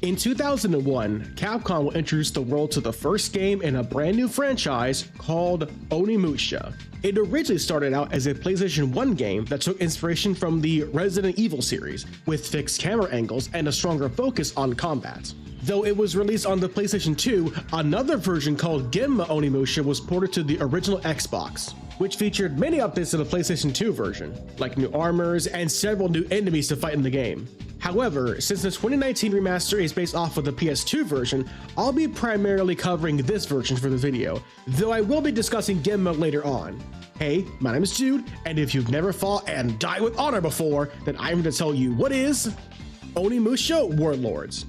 In 2001, Capcom will introduce the world to the first game in a brand new franchise called Onimusha. It originally started out as a PlayStation 1 game that took inspiration from the Resident Evil series, with fixed camera angles and a stronger focus on combat. Though it was released on the PlayStation 2, another version called Genma Onimusha was ported to the original Xbox, which featured many updates to the PlayStation 2 version, like new armors and several new enemies to fight in the game. However, since the 2019 remaster is based off of the PS2 version, I'll be primarily covering this version for the video, though I will be discussing Genma later on. Hey, my name is Jude, and if you've never fought and died with honor before, then I'm going to tell you what is Onimusha Warlords.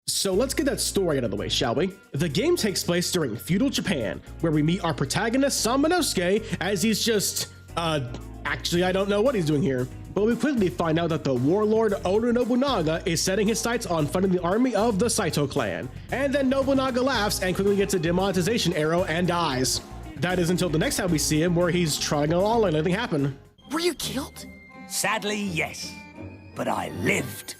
So let's get that story out of the way, shall we? The game takes place during feudal Japan, where we meet our protagonist Samanosuke as he's just, actually I don't know what he's doing here. But we quickly find out that the warlord Oda Nobunaga is setting his sights on funding the army of the Saito clan. And then Nobunaga laughs and quickly gets a demonetization arrow and dies. That is until the next time we see him, where he's trying along and nothing happened. Were you killed? Sadly, yes. But I lived.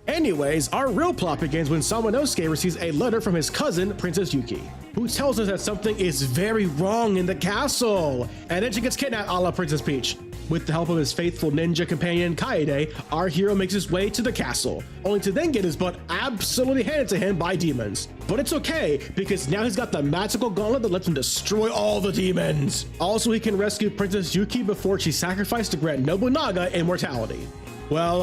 Anyways, our real plot begins when Samanosuke receives a letter from his cousin, Princess Yuki, who tells us that something is very wrong in the castle. And then she gets kidnapped a la Princess Peach. With the help of his faithful ninja companion, Kaede, our hero makes his way to the castle, only to then get his butt absolutely handed to him by demons. But it's okay, because now he's got the magical gauntlet that lets him destroy all the demons. Also, he can rescue Princess Yuki before she's sacrificed to grant Nobunaga immortality. Well,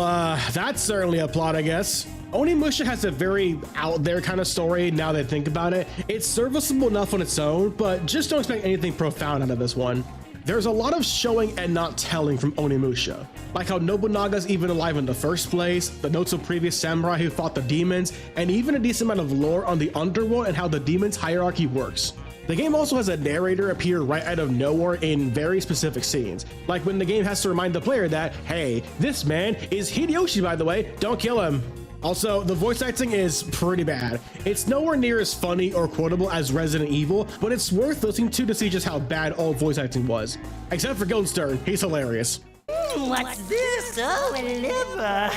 that's certainly a plot, I guess. Onimusha has a very out there kind of story now that I think about it. It's serviceable enough on its own, but just don't expect anything profound out of this one. There's a lot of showing and not telling from Onimusha, like how Nobunaga's even alive in the first place, the notes of previous samurai who fought the demons, and even a decent amount of lore on the underworld and how the demons hierarchy works. The game also has a narrator appear right out of nowhere in very specific scenes, like when the game has to remind the player that, hey, this man is Hideyoshi, by the way, don't kill him. Also, the voice acting is pretty bad. It's nowhere near as funny or quotable as Resident Evil, but it's worth listening to see just how bad old voice acting was. Except for Guildenstern, he's hilarious. What's this? Oh, a liver.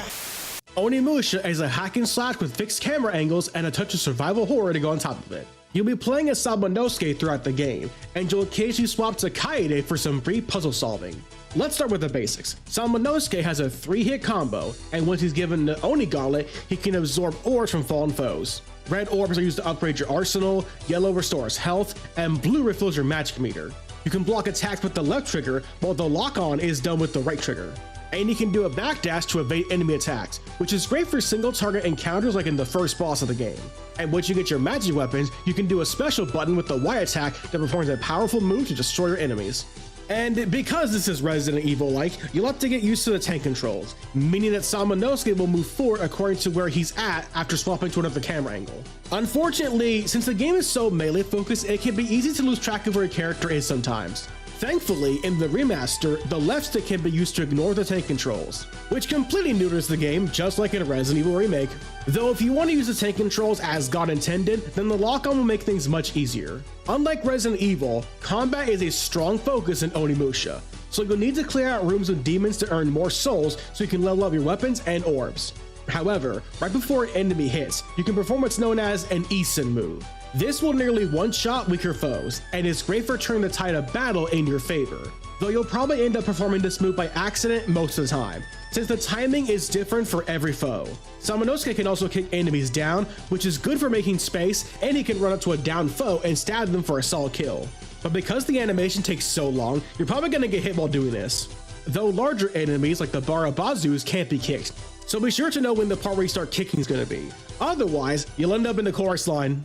Onimusha is a hack and slash with fixed camera angles and a touch of survival horror to go on top of it. You'll be playing as Samanosuke throughout the game, and you'll occasionally swap to Kaede for some brief puzzle solving. Let's start with the basics. Samanosuke has a 3-hit combo, and once he's given the Oni Gauntlet, he can absorb orbs from fallen foes. Red orbs are used to upgrade your arsenal, yellow restores health, and blue refills your magic meter. You can block attacks with the left trigger, while the lock-on is done with the right trigger. And you can do a backdash to evade enemy attacks, which is great for single target encounters like in the first boss of the game. And once you get your magic weapons, you can do a special button with the Y attack that performs a powerful move to destroy your enemies. And because this is Resident Evil-like, you'll have to get used to the tank controls, meaning that Samanosuke will move forward according to where he's at after swapping to another camera angle. Unfortunately, since the game is so melee focused, it can be easy to lose track of where your character is sometimes. Thankfully, in the remaster, the left stick can be used to ignore the tank controls, which completely neuters the game, just like in a Resident Evil remake. Though if you want to use the tank controls as God intended, then the lock-on will make things much easier. Unlike Resident Evil, combat is a strong focus in Onimusha, so you'll need to clear out rooms with demons to earn more souls so you can level up your weapons and orbs. However, right before an enemy hits, you can perform what's known as an Isen move. This will nearly one-shot weaker foes, and is great for turning the tide of battle in your favor, though you'll probably end up performing this move by accident most of the time, since the timing is different for every foe. Samanosuke can also kick enemies down, which is good for making space, and he can run up to a downed foe and stab them for a solid kill. But because the animation takes so long, you're probably going to get hit while doing this. Though larger enemies like the Barabazus can't be kicked, so be sure to know when the part where you start kicking is going to be. Otherwise, you'll end up in the chorus line.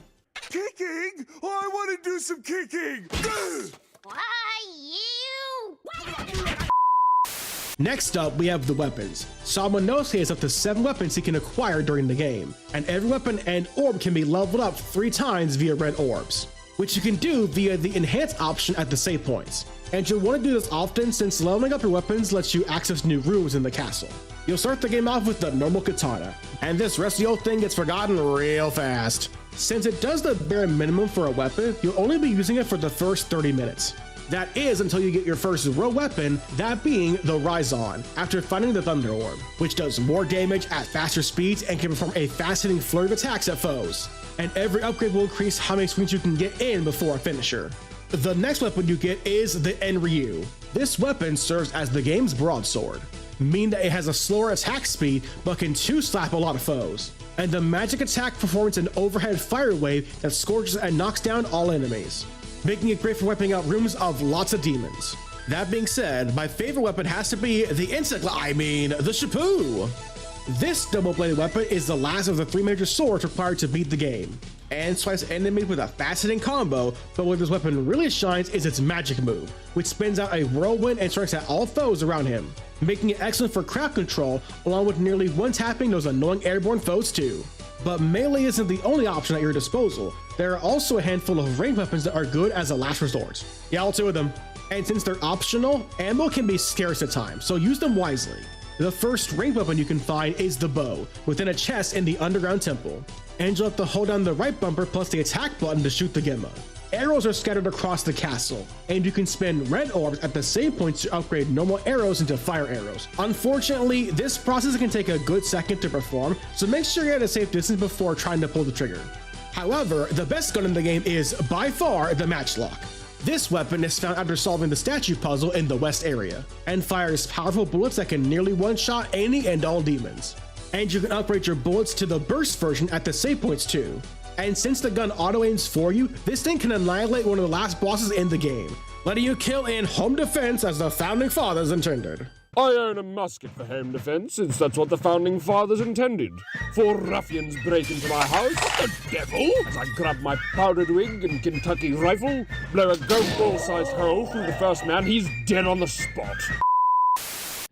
Kicking? Oh, I want to do some kicking! Why, you? Next up, we have the weapons. Samanosuke has up to 7 weapons he can acquire during the game, and every weapon and orb can be leveled up 3 times via red orbs, which you can do via the enhance option at the save points. And you'll want to do this often since leveling up your weapons lets you access new rooms in the castle. You'll start the game off with the normal katana, and this rusty old thing gets forgotten real fast. Since it does the bare minimum for a weapon, you'll only be using it for the first 30 minutes. That is until you get your first real weapon, that being the Rhizon, after finding the Thunder Orb, which does more damage at faster speeds and can perform a fast-hitting flurry of attacks at foes. And every upgrade will increase how many swings you can get in before a finisher. The next weapon you get is the Enryu. This weapon serves as the game's broadsword, meaning that it has a slower attack speed but can two-slap a lot of foes. And the magic attack performs an overhead fire wave that scorches and knocks down all enemies, making it great for wiping out rooms of lots of demons. That being said, my favorite weapon has to be the the Shapoo. This double-bladed weapon is the last of the 3 major swords required to beat the game, and strikes enemies with a fast-hitting combo, but where this weapon really shines is its magic move, which spins out a whirlwind and strikes at all foes around him, making it excellent for crowd control, along with nearly one-tapping those annoying airborne foes too. But melee isn't the only option at your disposal. There are also a handful of ranged weapons that are good as a last resort. Yeah, all 2 of them. And since they're optional, ammo can be scarce at times, so use them wisely. The first ranged weapon you can find is the bow, within a chest in the underground temple. And you'll have to hold down the right bumper plus the attack button to shoot the Genma. Arrows are scattered across the castle, and you can spend red orbs at the same points to upgrade normal arrows into fire arrows. Unfortunately, this process can take a good second to perform, so make sure you're at a safe distance before trying to pull the trigger. However, the best gun in the game is, by far, the Matchlock. This weapon is found after solving the statue puzzle in the west area, and fires powerful bullets that can nearly one-shot any and all demons. And you can upgrade your bullets to the burst version at the save points too. And since the gun auto-aims for you, this thing can annihilate one of the last bosses in the game, letting you kill in home defense as the Founding Fathers intended. I own a musket for home defense, since that's what the Founding Fathers intended. 4 ruffians break into my house, the devil, as I grab my powdered wig and Kentucky rifle, blow a golf ball-sized hole through the first man, he's dead on the spot.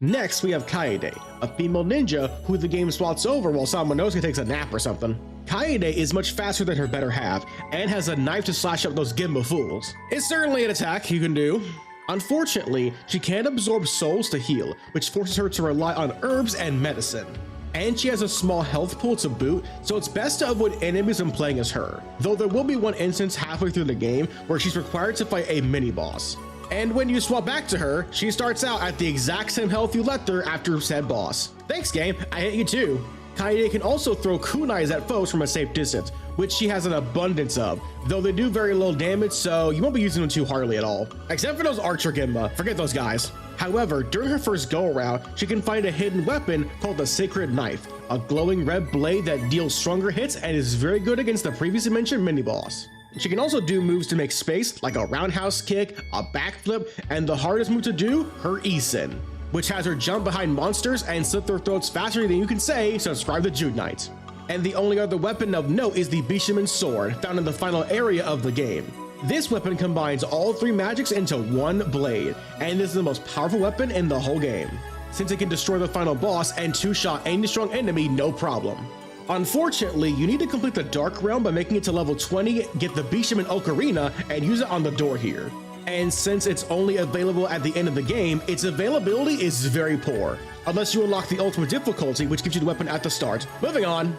Next, we have Kaede, a female ninja who the game swats over while Samanosuke takes a nap or something. Kaede is much faster than her better half, and has a knife to slash up those Genma fools. It's certainly an attack you can do. Unfortunately, she can't absorb souls to heal, which forces her to rely on herbs and medicine. And she has a small health pool to boot, so it's best to avoid enemies when playing as her, though there will be one instance halfway through the game where she's required to fight a mini-boss. And when you swap back to her, she starts out at the exact same health you left her after said boss. Thanks game, I hit you too. Kaede can also throw kunais at foes from a safe distance, which she has an abundance of, though they do very little damage, so you won't be using them too hardly at all. Except for those archer Genma, forget those guys. However, during her first go-around, she can find a hidden weapon called the Sacred Knife, a glowing red blade that deals stronger hits and is very good against the previously mentioned mini-boss. She can also do moves to make space, like a roundhouse kick, a backflip, and the hardest move to do, her Isin, which has her jump behind monsters and slit their throats faster than you can say, subscribe to Jude Knight. And the only other weapon of note is the Bishaman Sword, found in the final area of the game. This weapon combines all 3 magics into one blade, and is the most powerful weapon in the whole game, since it can destroy the final boss and 2-shot any strong enemy no problem. Unfortunately, you need to complete the Dark Realm by making it to level 20, get the Bishaman Ocarina, and use it on the door here. And since it's only available at the end of the game, its availability is very poor, unless you unlock the ultimate difficulty, which gives you the weapon at the start. Moving on.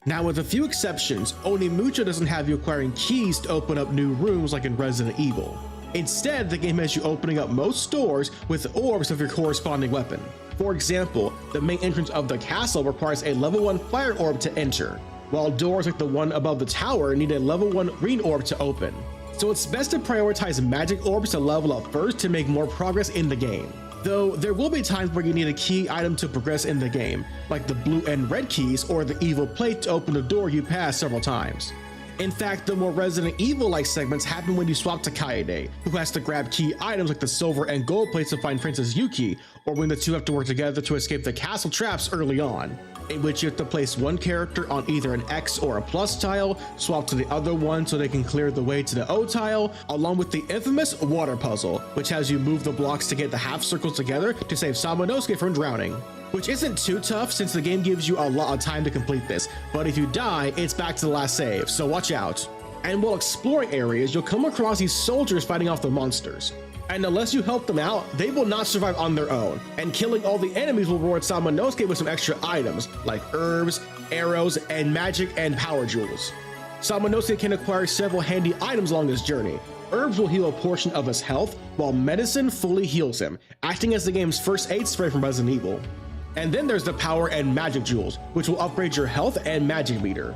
Now, with a few exceptions, Onimusha doesn't have you acquiring keys to open up new rooms like in Resident Evil. Instead, the game has you opening up most doors with orbs of your corresponding weapon. For example, the main entrance of the castle requires a level 1 fire orb to enter, while doors like the one above the tower need a level 1 green orb to open. So it's best to prioritize magic orbs to level up first to make more progress in the game. Though there will be times where you need a key item to progress in the game, like the blue and red keys or the evil plate to open the door you passed several times. In fact, the more Resident Evil-like segments happen when you swap to Kaede, who has to grab key items like the silver and gold plates to find Princess Yuki, or when the two have to work together to escape the castle traps early on, in which you have to place one character on either an X or a plus tile, swap to the other one so they can clear the way to the O tile, along with the infamous water puzzle, which has you move the blocks to get the half circles together to save Samanosuke from drowning. Which isn't too tough since the game gives you a lot of time to complete this, but if you die, it's back to the last save, so watch out. And while exploring areas, you'll come across these soldiers fighting off the monsters. And unless you help them out, they will not survive on their own, and killing all the enemies will reward Samanosuke with some extra items, like herbs, arrows, and magic and power jewels. Samanosuke can acquire several handy items along this journey, herbs will heal a portion of his health, while medicine fully heals him, acting as the game's first aid spray from Resident Evil. And then there's the power and magic jewels, which will upgrade your health and magic meter.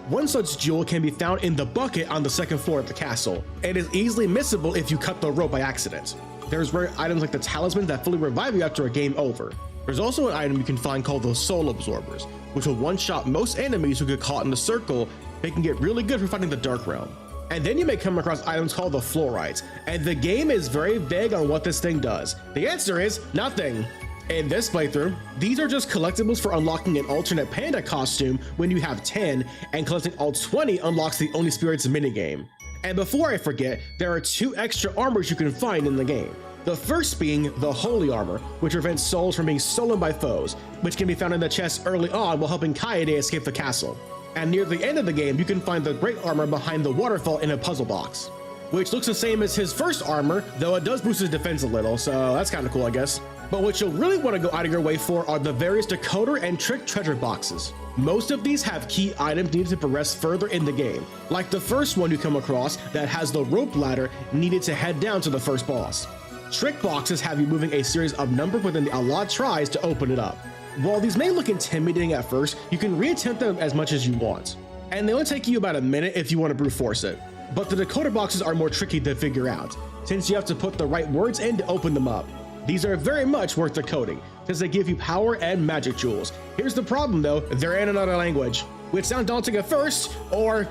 One such jewel can be found in the bucket on the second floor of the castle, and is easily missable if you cut the rope by accident. There's rare items like the talisman that fully revive you after a game over. There's also an item you can find called the soul absorbers, which will one-shot most enemies who get caught in the circle, making it really good for fighting the Dark Realm. And then you may come across items called the fluorides, and the game is very vague on what this thing does. The answer is nothing. In this playthrough, these are just collectibles for unlocking an alternate panda costume when you have 10, and collecting all 20 unlocks the Oni Spirits minigame. And before I forget, there are 2 extra armors you can find in the game. The first being the Holy Armor, which prevents souls from being stolen by foes, which can be found in the chest early on while helping Kaede escape the castle. And near the end of the game, you can find the Great Armor behind the waterfall in a puzzle box, which looks the same as his first armor, though it does boost his defense a little, so that's kind of cool, I guess. But what you'll really want to go out of your way for are the various decoder and trick treasure boxes. Most of these have key items needed to progress further in the game, like the first one you come across that has the rope ladder needed to head down to the first boss. Trick boxes have you moving a series of numbers within a lot of tries to open it up. While these may look intimidating at first, you can reattempt them as much as you want, and they only take you about a minute if you want to brute force it. But the decoder boxes are more tricky to figure out, since you have to put the right words in to open them up. These are very much worth decoding, since they give you power and magic jewels. Here's the problem though, they're in another language, which sounds daunting at first, or,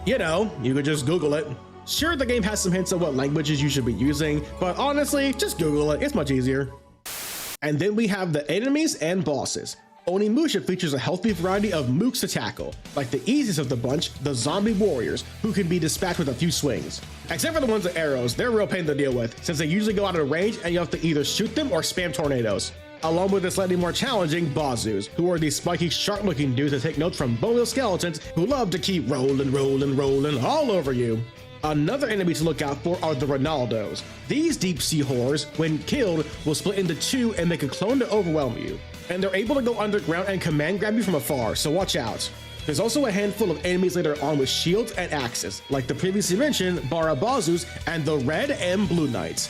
you know, you could just Google it. Sure, the game has some hints of what languages you should be using, but honestly, just Google it, it's much easier. And then we have the enemies and bosses. Onimusha features a healthy variety of mooks to tackle, like the easiest of the bunch, the zombie warriors, who can be dispatched with a few swings. Except for the ones with arrows, they're a real pain to deal with, since they usually go out of range and you have to either shoot them or spam tornadoes. Along with the slightly more challenging Bazus, who are these spiky, sharp-looking dudes that take notes from boneless skeletons who love to keep rolling all over you. Another enemy to look out for are the Ronaldos. These deep sea horrors, when killed, will split into 2 and make a clone to overwhelm you. And they're able to go underground and command grab you from afar, so watch out. There's also a handful of enemies later on with shields and axes, like the previously mentioned Barabazus and the Red and Blue Knights.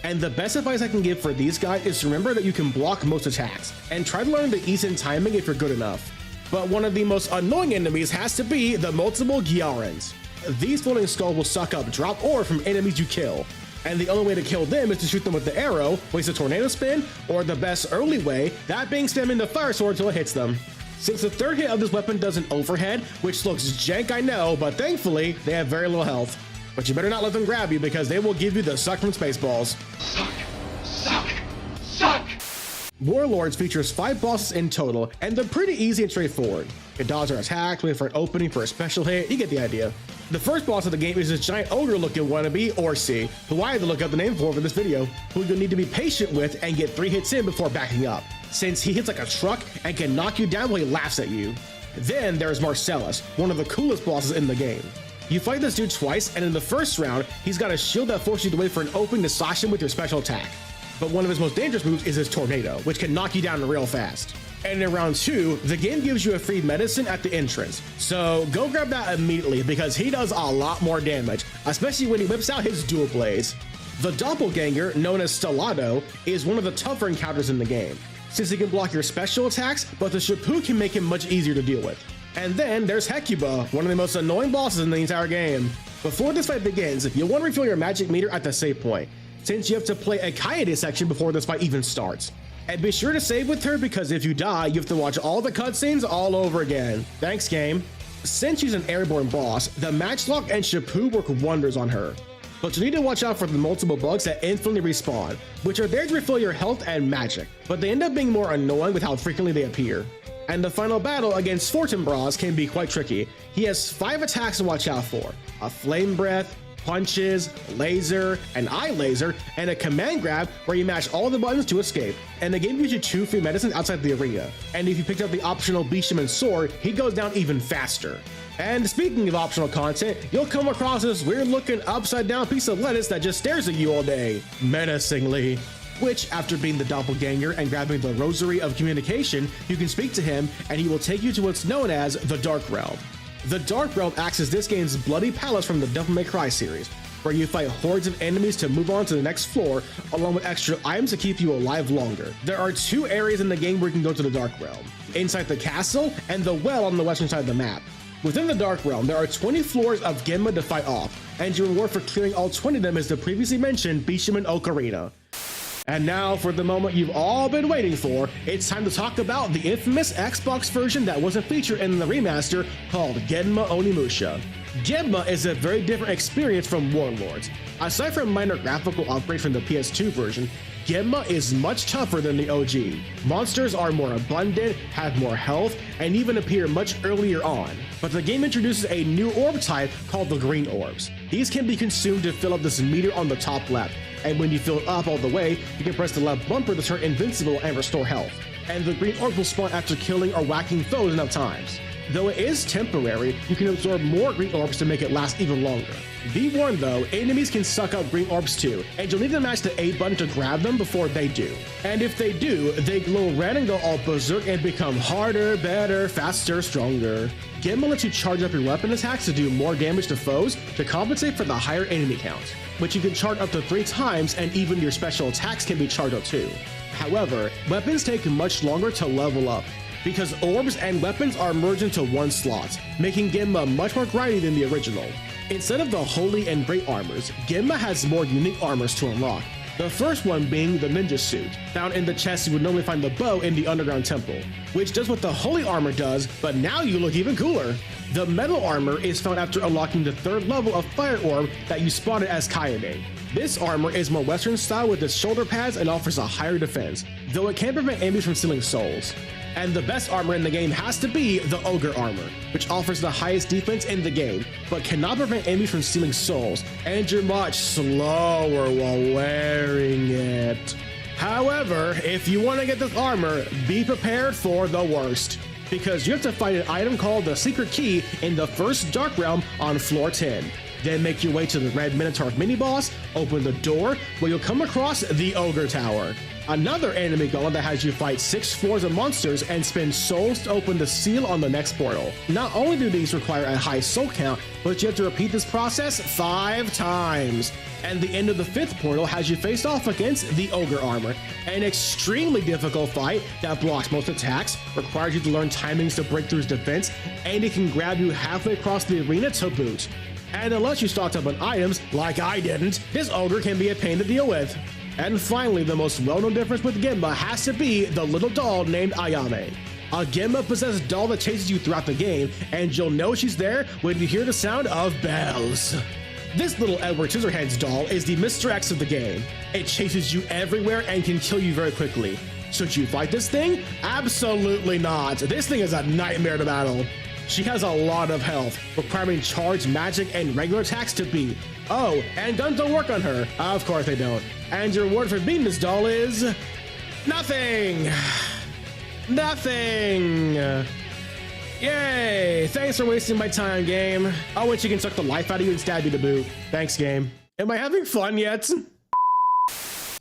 And the best advice I can give for these guys is to remember that you can block most attacks, and try to learn the ease and timing if you're good enough. But one of the most annoying enemies has to be the multiple Gyarans. These floating skulls will suck up drop ore from enemies you kill, and the only way to kill them is to shoot them with the arrow, waste a tornado spin, or the best early way, that being spamming the fire sword until it hits them. Since the third hit of this weapon does an overhead, which looks jank I know, but thankfully they have very little health. But you better not let them grab you because they will give you the suck from Spaceballs. Suck! Warlords features 5 bosses in total, and they're pretty easy and straightforward. You dodge their attacks, wait for an opening for a special hit, you get the idea. The first boss of the game is this giant ogre looking wannabe, Orsi, who I had to look up the name for this video, who you'll need to be patient with and get 3 hits in before backing up, since he hits like a truck and can knock you down while he laughs at you. Then there's Marcellus, one of the coolest bosses in the game. You fight this dude twice, and in the first round, he's got a shield that forces you to wait for an opening to slash him with your special attack. But one of his most dangerous moves is his tornado, which can knock you down real fast. And in round 2, the game gives you a free medicine at the entrance, so go grab that immediately because he does a lot more damage, especially when he whips out his dual blades. The doppelganger, known as Stellado, is one of the tougher encounters in the game, since he can block your special attacks, but the Shapu can make him much easier to deal with. And then there's Hecuba, one of the most annoying bosses in the entire game. Before this fight begins, you'll want to refill your magic meter at the save point, since you have to play a Kaede section before this fight even starts. And be sure to save with her because if you die, you have to watch all the cutscenes all over again. Thanks, game. Since she's an airborne boss, the Matchlock and Shapu work wonders on her. But you need to watch out for the multiple bugs that infinitely respawn, which are there to refill your health and magic, but they end up being more annoying with how frequently they appear. And the final battle against Fortinbras can be quite tricky. He has 5 attacks to watch out for: a flame breath, punches, laser, an eye laser, and a command grab where you mash all the buttons to escape. And the game gives you 2 free medicines outside the arena. And if you picked up the optional Bishaman sword, he goes down even faster. And speaking of optional content, you'll come across this weird looking upside down piece of lettuce that just stares at you all day, menacingly. Which, after being the doppelganger and grabbing the Rosary of Communication, you can speak to him and he will take you to what's known as the Dark Realm. The Dark Realm acts as this game's bloody palace from the Devil May Cry series, where you fight hordes of enemies to move on to the next floor, along with extra items to keep you alive longer. There are 2 areas in the game where you can go to the Dark Realm, inside the castle and the well on the western side of the map. Within the Dark Realm, there are 20 floors of Genma to fight off, and your reward for clearing all 20 of them is the previously mentioned Bishaman Ocarina. And now for the moment you've all been waiting for, it's time to talk about the infamous Xbox version that wasn't featured in the remaster called Genma Onimusha. Genma is a very different experience from Warlords. Aside from minor graphical upgrades from the PS2 version, Genma is much tougher than the OG. Monsters are more abundant, have more health, and even appear much earlier on. But the game introduces a new orb type called the Green Orbs. These can be consumed to fill up this meter on the top left, and when you fill it up all the way, you can press the left bumper to turn invincible and restore health. And the Green Orbs will spawn after killing or whacking foes enough times. Though it is temporary, you can absorb more Green Orbs to make it last even longer. Be warned though, enemies can suck up Green Orbs too, and you'll need to mash the A button to grab them before they do. And if they do, they glow red and go all berserk and become harder, better, faster, stronger. Genma lets you charge up your weapon attacks to do more damage to foes to compensate for the higher enemy count, which you can charge up to 3 times, and even your special attacks can be charged up too. However, weapons take much longer to level up, because orbs and weapons are merged into one slot, making Genma much more grindy than the original. Instead of the Holy and Great armors, Genma has more unique armors to unlock. The first one being the ninja suit. Found in the chest, you would normally find the bow in the underground temple, which does what the Holy armor does, but now you look even cooler. The metal armor is found after unlocking the 3rd level of Fire Orb that you spotted as Kaede. This armor is more Western style with its shoulder pads and offers a higher defense, though it can prevent enemies from stealing souls. And the best armor in the game has to be the Ogre armor, which offers the highest defense in the game, but cannot prevent enemies from stealing souls, and you're much slower while wearing it. However, if you want to get this armor, be prepared for the worst, because you have to find an item called the Secret Key in the first Dark Realm on floor 10. Then make your way to the Red Minotaur mini-boss, open the door, where you'll come across the Ogre Tower. Another enemy gauntlet that has you fight 6 floors of monsters and spend souls to open the seal on the next portal. Not only do these require a high soul count, but you have to repeat this process 5 times. And the end of the 5th portal has you face off against the Ogre armor, an extremely difficult fight that blocks most attacks, requires you to learn timings to break through his defense, and it can grab you halfway across the arena to boot. And unless you stocked up on items, like I didn't, this Ogre can be a pain to deal with. And finally, the most well-known difference with Genma has to be the little doll named Ayame. A Genma-possessed doll that chases you throughout the game, and you'll know she's there when you hear the sound of bells. This little Edward Scissorhands doll is the Mr. X of the game. It chases you everywhere and can kill you very quickly. Should you fight this thing? Absolutely not. This thing is a nightmare to battle. She has a lot of health, requiring charge, magic, and regular attacks to beat. Oh, and guns don't work on her. Of course they don't. And your reward for beating this doll is... nothing! Nothing! Yay! Thanks for wasting my time, game. Oh, and she can suck the life out of you and stab you to boot. Thanks, game. Am I having fun yet?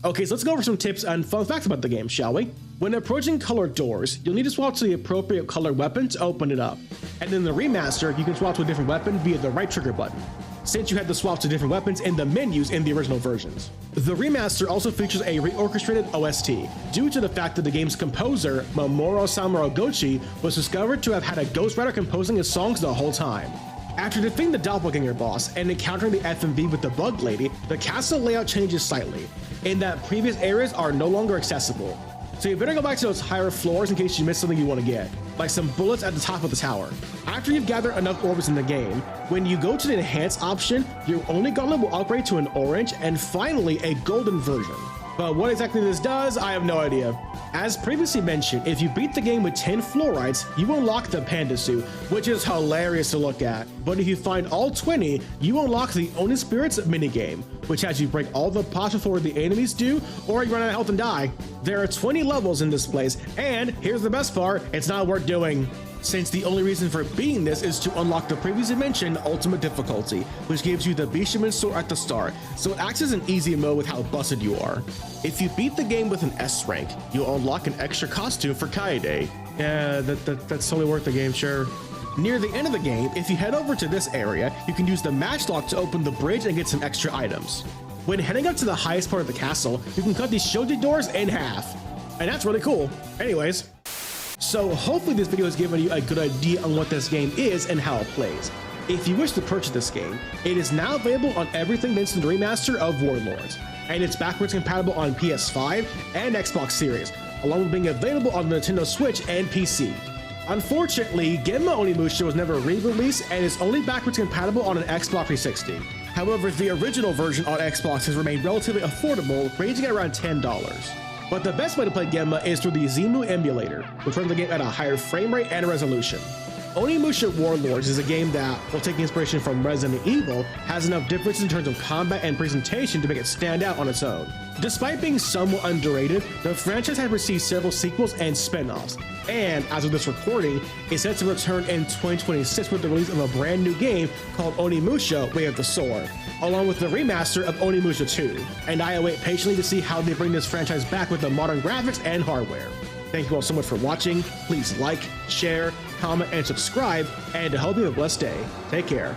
Okay, so let's go over some tips and fun facts about the game, shall we? When approaching colored doors, you'll need to swap to the appropriate colored weapon to open it up. And in the remaster, you can swap to a different weapon via the right trigger button, since you had to swap to different weapons in the menus in the original versions. The remaster also features a reorchestrated OST, due to the fact that the game's composer, Mamoru Samuragochi, was discovered to have had a ghostwriter composing his songs the whole time. After defeating the doppelganger boss and encountering the FMV with the bug lady, the castle layout changes slightly, in that previous areas are no longer accessible. So you better go back to those higher floors in case you missed something you want to get, like some bullets at the top of the tower. After you've gathered enough orbs in the game, when you go to the enhance option, your only gauntlet will upgrade to an orange and finally a golden version. But what exactly this does, I have no idea. As previously mentioned, if you beat the game with 10 fluorides, you unlock the panda suit, which is hilarious to look at. But if you find all 20, you unlock the Oni Spirits minigame, which has you break all the pots before the enemies do, or you run out of health and die. There are 20 levels in this place, and here's the best part, it's not worth doing, since the only reason for beating this is to unlock the previously mentioned ultimate difficulty, which gives you the Bishaman sword at the start, so it acts as an easy mode with how busted you are. If you beat the game with an S rank, you'll unlock an extra costume for Kaede. Yeah, that's totally worth the game, sure. Near the end of the game, if you head over to this area, you can use the match lock to open the bridge and get some extra items. When heading up to the highest part of the castle, you can cut these shoji doors in half. And that's really cool. Anyways, so hopefully this video has given you a good idea on what this game is and how it plays. If you wish to purchase this game, it is now available on everything minted in the remaster of Warlords, and it's backwards compatible on PS5 and Xbox Series, along with being available on the Nintendo Switch and PC. Unfortunately, Genma Onimusha was never re-released and is only backwards compatible on an Xbox 360. However, the original version on Xbox has remained relatively affordable, ranging at around $10. But the best way to play Genma is through the Zemu emulator, which runs the game at a higher frame rate and resolution. Onimusha Warlords is a game that, while taking inspiration from Resident Evil, has enough differences in terms of combat and presentation to make it stand out on its own. Despite being somewhat underrated, the franchise has received several sequels and spin-offs, and as of this recording, is set to return in 2026 with the release of a brand new game called Onimusha Way of the Sword, along with the remaster of Onimusha 2, and I await patiently to see how they bring this franchise back with the modern graphics and hardware. Thank you all so much for watching. Please like, share, comment, and subscribe, and I hope you have a blessed day. Take care.